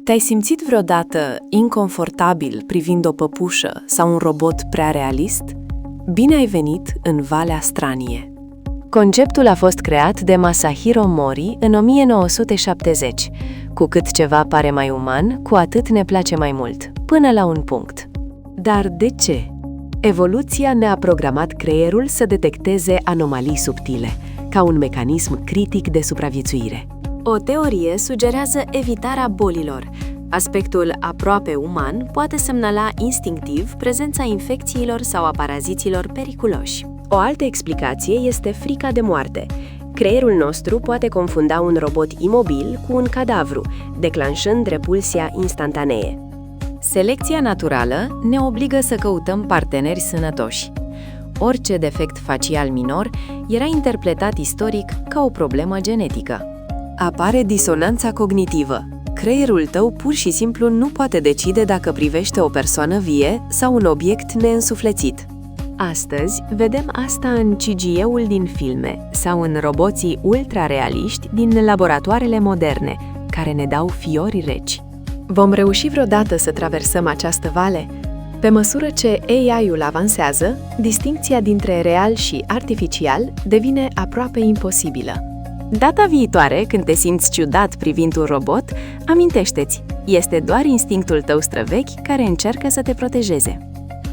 Te-ai simțit vreodată inconfortabil privind o păpușă sau un robot prea realist? Bine ai venit în Valea Stranie! Conceptul a fost creat de Masahiro Mori în 1970. Cu cât ceva pare mai uman, cu atât ne place mai mult, până la un punct. Dar de ce? Evoluția ne-a programat creierul să detecteze anomalii subtile, ca un mecanism critic de supraviețuire. O teorie sugerează evitarea bolilor. Aspectul aproape uman poate semnala instinctiv prezența infecțiilor sau a paraziților periculoși. O altă explicație este frica de moarte. Creierul nostru poate confunda un robot imobil cu un cadavru, declanșând repulsia instantanee. Selecția naturală ne obligă să căutăm parteneri sănătoși. Orice defect facial minor era interpretat istoric ca o problemă genetică. Apare disonanța cognitivă. Creierul tău pur și simplu nu poate decide dacă privește o persoană vie sau un obiect neînsuflețit. Astăzi vedem asta în CGI-ul din filme sau în roboții ultra-realiști din laboratoarele moderne, care ne dau fiori reci. Vom reuși vreodată să traversăm această vale? Pe măsură ce AI-ul avansează, distincția dintre real și artificial devine aproape imposibilă. Data viitoare, când te simți ciudat privind un robot, amintește-ți, este doar instinctul tău străvechi care încearcă să te protejeze.